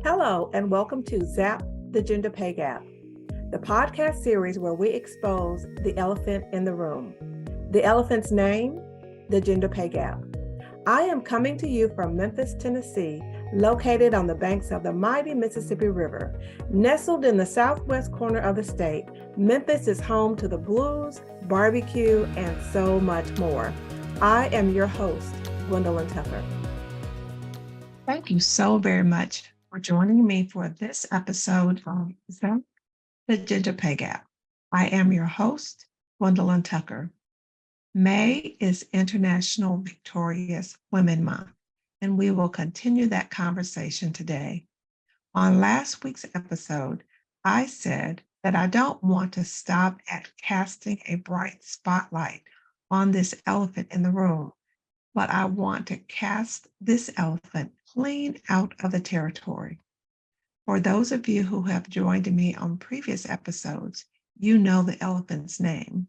Hello, and welcome to Zap the Gender Pay Gap, the podcast series where we expose the elephant in the room. The elephant's name, the gender pay gap. I am coming to you from Memphis, Tennessee, located on the banks of the mighty Mississippi River. Nestled in the southwest corner of the state, Memphis is home to the blues, barbecue, and so much more. I am your host, Gwendolyn Tucker. Thank you so very much for joining me for this episode of The Gender Pay Gap. I am your host, Gwendolyn Tucker. May is International Victorious Women Month, and we will continue that conversation today. On last week's episode, I said that I don't want to stop at casting a bright spotlight on this elephant in the room, but I want to cast this elephant clean out of the territory. For those of you who have joined me on previous episodes, you know the elephant's name.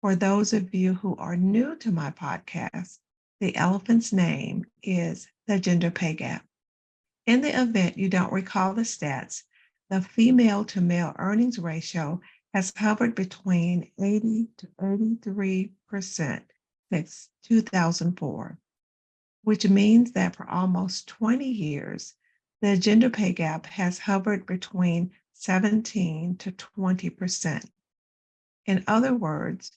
For those of you who are new to my podcast, the elephant's name is the gender pay gap. In the event you don't recall the stats, the female to male earnings ratio has hovered between 80 to 83% since 2004, which means that for almost 20 years, the gender pay gap has hovered between 17 to 20%. In other words,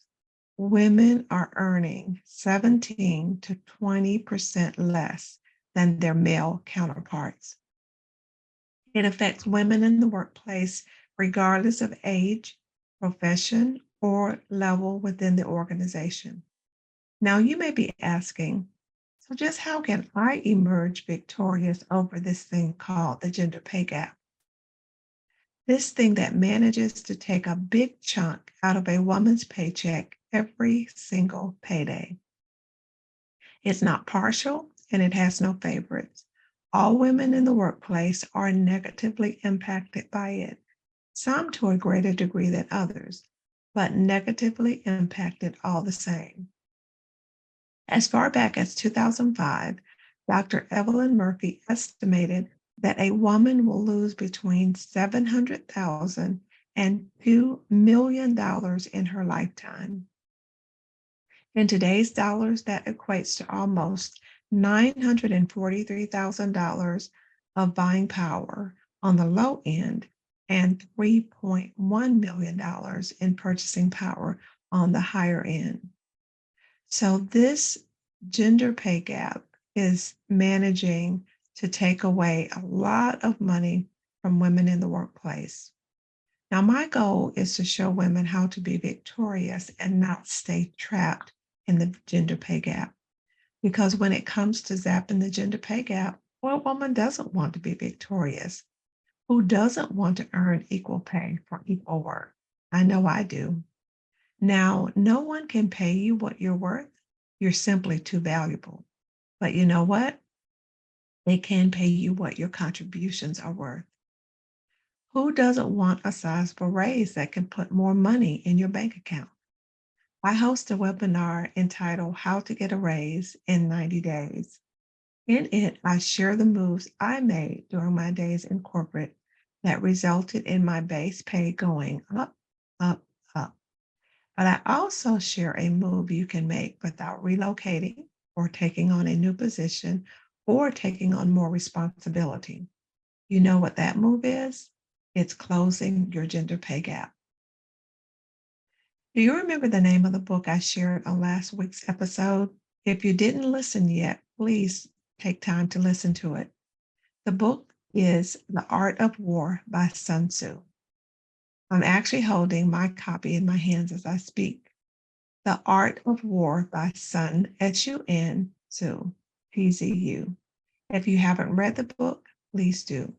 women are earning 17 to 20% less than their male counterparts. It affects women in the workplace regardless of age, profession, or level within the organization. Now, you may be asking, so just how can I emerge victorious over this thing called the gender pay gap? This thing that manages to take a big chunk out of a woman's paycheck every single payday. It's not partial and it has no favorites. All women in the workplace are negatively impacted by it, some to a greater degree than others, but negatively impacted all the same. As far back as 2005, Dr. Evelyn Murphy estimated that a woman will lose between $700,000 and $2 million in her lifetime. In today's dollars, that equates to almost $943,000 of buying power on the low end and $3.1 million in purchasing power on the higher end. So this gender pay gap is managing to take away a lot of money from women in the workplace. Now, my goal is to show women how to be victorious and not stay trapped in the gender pay gap. Because when it comes to zapping the gender pay gap, what woman doesn't want to be victorious? Who doesn't want to earn equal pay for equal work? I know I do. Now, no one can pay you what you're worth. You're simply too valuable. But you know what? They can pay you what your contributions are worth. Who doesn't want a sizable raise that can put more money in your bank account? I host a webinar entitled How to Get a Raise in 90 Days. In it, I share the moves I made during my days in corporate that resulted in my base pay going up, up, up. But I also share a move you can make without relocating or taking on a new position or taking on more responsibility. You know what that move is? It's closing your gender pay gap. Do you remember the name of the book I shared on last week's episode? If you didn't listen yet, please take time to listen to it. The book is The Art of War by Sun Tzu. I'm actually holding my copy in my hands as I speak. The Art of War by Sun, S-U-N, Tzu, P-Z-U. If you haven't read the book, please do.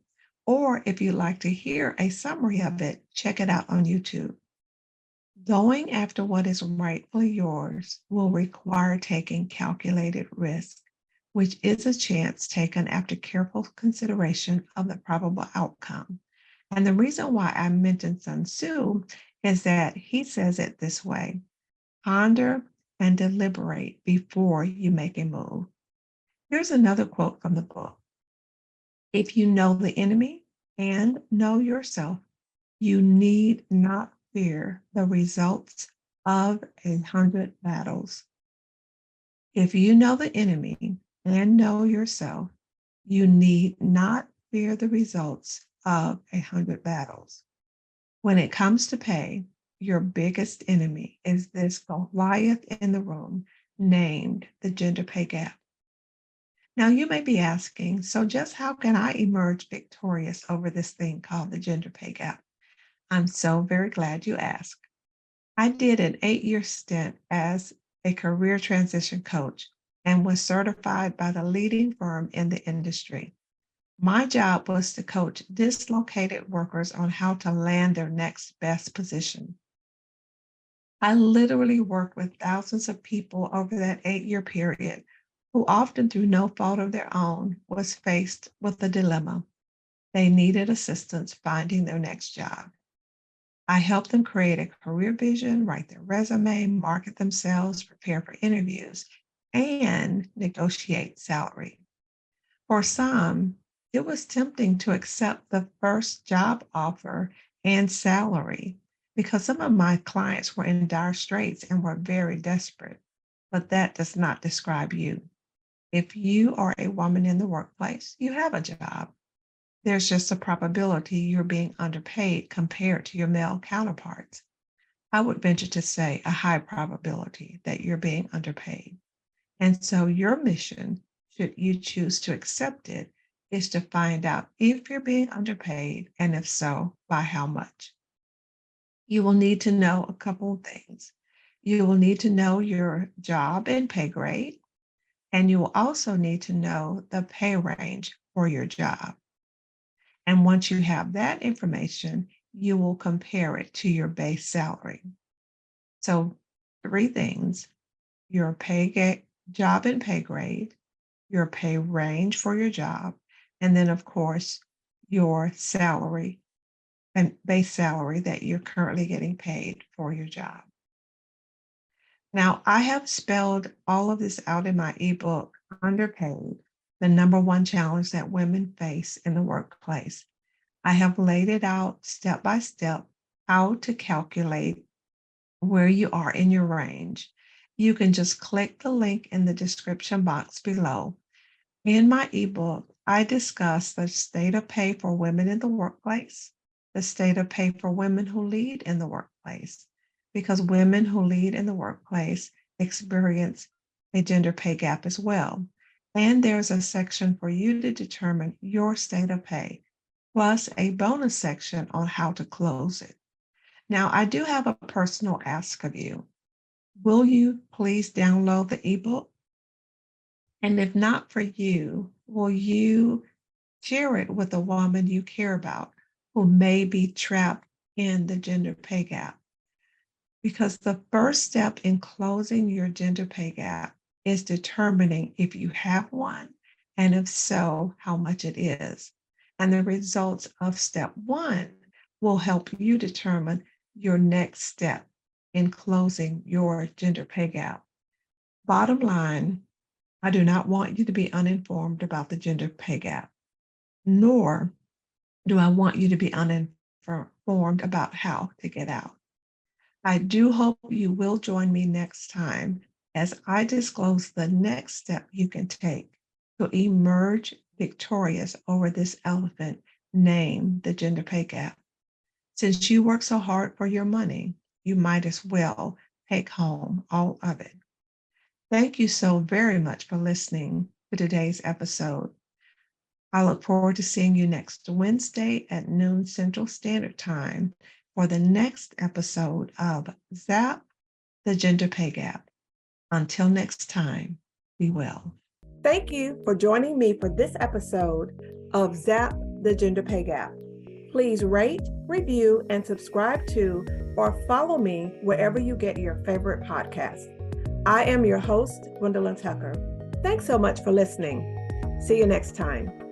Or if you'd like to hear a summary of it, check it out on YouTube. Going after what is rightfully yours will require taking calculated risk, which is a chance taken after careful consideration of the probable outcome. And the reason why I mentioned Sun Tzu is that he says it this way: ponder and deliberate before you make a move. Here's another quote from the book. If you know the enemy and know yourself, you need not fear the results of 100 battles. If you know the enemy and know yourself, you need not fear the results of 100 battles. When it comes to pay, your biggest enemy is this Goliath in the room named the gender pay gap. Now, you may be asking, so just how can I emerge victorious over this thing called the gender pay gap? I'm so very glad you asked. I did an 8-year stint as a career transition coach and was certified by the leading firm in the industry. My job was to coach dislocated workers on how to land their next best position. I literally worked with thousands of people over that 8-year period who often through no fault of their own was faced with a dilemma. They needed assistance finding their next job. I helped them create a career vision, write their resume, market themselves, prepare for interviews, and negotiate salary. For some, it was tempting to accept the first job offer and salary because some of my clients were in dire straits and were very desperate. But that does not describe you. If you are a woman in the workplace, you have a job. There's just a probability you're being underpaid compared to your male counterparts. I would venture to say a high probability that you're being underpaid. And so your mission, should you choose to accept it, is to find out if you're being underpaid, and if so, by how much. You will need to know a couple of things. You will need to know your job and pay grade, and you will also need to know the pay range for your job. And once you have that information, you will compare it to your base salary. So 3 things: your job and pay grade, your pay range for your job, and then of course, your salary and base salary that you're currently getting paid for your job. Now, I have spelled all of this out in my ebook, Underpaid, the number one challenge that women face in the workplace. I have laid it out step by step how to calculate where you are in your range. You can just click the link in the description box below. In my ebook, I discuss the state of pay for women in the workplace, the state of pay for women who lead in the workplace, because women who lead in the workplace experience a gender pay gap as well. And there's a section for you to determine your state of pay, plus a bonus section on how to close it. Now, I do have a personal ask of you. Will you please download the ebook? And if not for you, will you share it with a woman you care about who may be trapped in the gender pay gap? Because the first step in closing your gender pay gap is determining if you have one, and if so, how much it is. And the results of step 1 will help you determine your next step in closing your gender pay gap. Bottom line, I do not want you to be uninformed about the gender pay gap, nor do I want you to be uninformed about how to get out. I do hope you will join me next time as I disclose the next step you can take to emerge victorious over this elephant named the gender pay gap. Since you work so hard for your money, you might as well take home all of it. Thank you so very much for listening to today's episode. I look forward to seeing you next Wednesday at noon Central Standard Time for the next episode of Zap, the Gender Pay Gap. Until next time, be well. Thank you for joining me for this episode of Zap, the Gender Pay Gap. Please rate, review, and subscribe to or follow me wherever you get your favorite podcast. I am your host, Gwendolyn Tucker. Thanks so much for listening. See you next time.